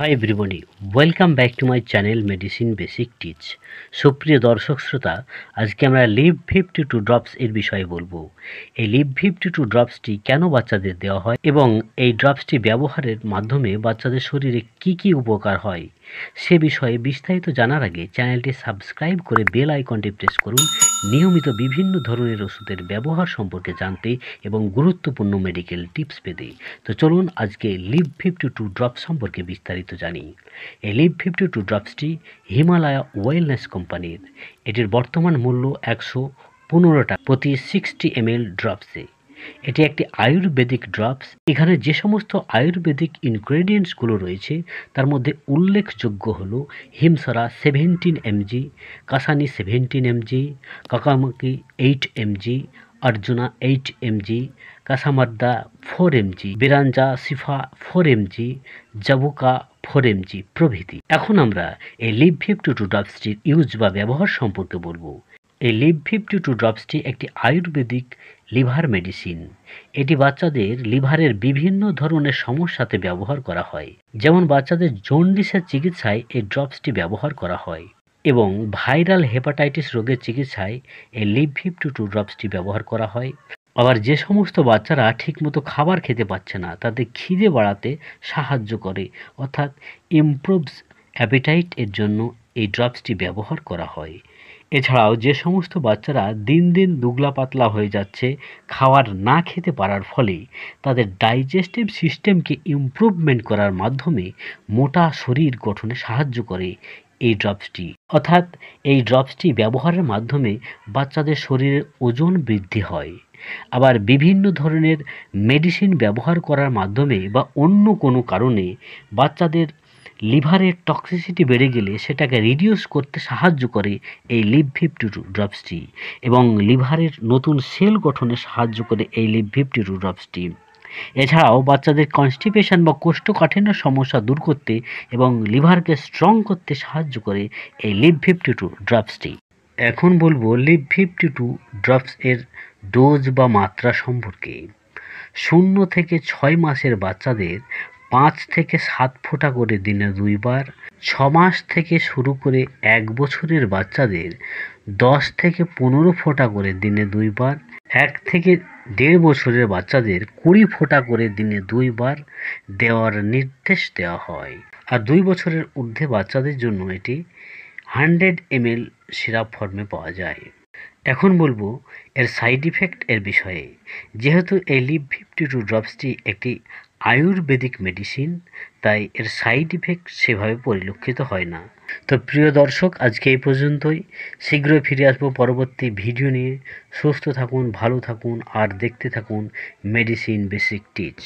Hi everybody, welcome back to my channel medicine basic teach. সুপ্রিয় দর্শক শ্রোতা, আজকে আমরা লিভ 52 ড্রপস এর বিষয়ে বলবো। এই লিভ 52 ড্রপসটি কেন বাচ্চাদের দেওয়া হয় এবং এই ড্রপসটি ব্যবহারের মাধ্যমে বাচ্চাদের শরীরে কি কি উপকার হয় সে বিষয়ে বিস্তারিত জানার আগে চ্যানেলটি সাবস্ক্রাইব করে বেল আইকনটি প্রেস করুন নিয়মিত বিভিন্ন ধরনের ওষুধের ব্যবহার সম্পর্কে জানতে এবং গুরুত্বপূর্ণ মেডিকেল টিপস পেতে। তো চলুন আজকে লিভ 52 ড্রপ সম্পর্কে বিস্তারিত জানি। এই লিভ 52 ড্রপসটি হিমালয়া ওয়েলনেস কোম্পানির। এটির বর্তমান মূল্য 115 টাকা প্রতি 60 ml ড্রপসে। এটি একটি আয়ুর্বেদিক ড্রপস। এখানে যে সমস্ত আয়ুর্বেদিক ইনগ্রেডিয়েন্টসগুলো রয়েছে তার মধ্যে উল্লেখযোগ্য হলো হিমসারা 17 mg, Cassini 17 mg, কাকামাকি 8 mg, arjuna 8 mg, कासामर्दा 4 mg, बिरांजा सिफा 4 mg, জাবুকা 4 mg প্রভৃতি। এখন আমরা এই লিভ 52 ড্রপসটির ইউজ বা ব্যবহার সম্পর্কে বলবো। এই লিভ 52 ড্রপসটি একটি আয়ুর্বেদিক লিভার মেডিসিন। এটি বাচ্চাদের লিভারের বিভিন্ন ধরনের সমস্যাতে ব্যবহার করা হয়। যেমন বাচ্চাদের জন্ডিসের চিকিৎসায় এই ড্রপসটি ব্যবহার করা হয় এবং ভাইরাল হেপাটাইটিস রোগের চিকিৎসায় এই লিভ 52 ড্রপসটি ব্যবহার করা হয়। আবার যে সমস্ত বাচ্চারা ঠিকমতো খাবার খেতে পাচ্ছে না তাদের খিদে বাড়াতে সাহায্য করে, অর্থাৎ ইমপ্রুভস অ্যাপিটাইট এর জন্য এই ড্রপসটি ব্যবহার করা হয়। এছাড়াও যে সমস্ত বাচ্চারা দিন দিন দুবলা পাতলা হয়ে যাচ্ছে খাবার না খেতে পারার ফলে তাদের ডাইজেস্টিভ সিস্টেমকে ইমপ্রুভমেন্ট করার মাধ্যমে মোটা শরীর গঠনে সাহায্য করে এই ড্রপসটি। অর্থাৎ এই ড্রপসটি ব্যবহারের মাধ্যমে বাচ্চাদের শরীরের ওজন বৃদ্ধি হয়। আবার বিভিন্ন ধরনের মেডিসিন ব্যবহার করার মাধ্যমে বা অন্য কোনো কারণে বাচ্চাদের লিভারের টক্সিসিটি বেড়ে গেলে সেটাকে রিডিউস করতে সাহায্য করে এই লিভ 52 ড্রপসটি এবং লিভারের নতুন সেল গঠনে সাহায্য করে এই লিভ 52 ড্রপসটি। এছাড়াও বাচ্চাদের কনস্টিপেশন বা কোষ্ঠকাঠিন্যের সমস্যা দূর করতে এবং লিভারকে স্ট্রং করতে সাহায্য করে এই লিভ 52 ড্রপসটি। এখন বলবো লিভ 52 ড্রপস এর ডোজ বা মাত্রা সম্পর্কে। 0 থেকে 6 মাসের বাচ্চাদের 5 থেকে 7 ফোঁটা করে দিনে 2 বার, 6 মাস থেকে শুরু করে 1 বছরের বাচ্চাদের 10 থেকে 15 ফোঁটা করে দিনে 2 বার, 1 থেকে 1.5 বছরের বাচ্চাদের 20 ফোঁটা করে দিনে 2 বার দেওয়ার নির্দেশ দেওয়া হয়। আর 2 বছরের ঊর্ধ্বে বাচ্চাদের জন্য এটি 100 ml সিরাপ ফর্মে পাওয়া যায়। এখন বলবো এর সাইড ইফেক্ট এর বিষয়ে। যেহেতু এই লিভ 52 ড্রপসটি একটি আয়ুর্বেদিক মেডিসিন তাই এর সাইড ইফেক্ট সেভাবে পরিলক্ষিত হয় না। তো প্রিয় দর্শক, আজকে এই পর্যন্তই। শীঘ্রই ফিরে আসবো পরবর্তী ভিডিও নিয়ে। সুস্থ থাকুন, ভালো থাকুন আর দেখতে থাকুন মেডিসিন বেসিক টিচ।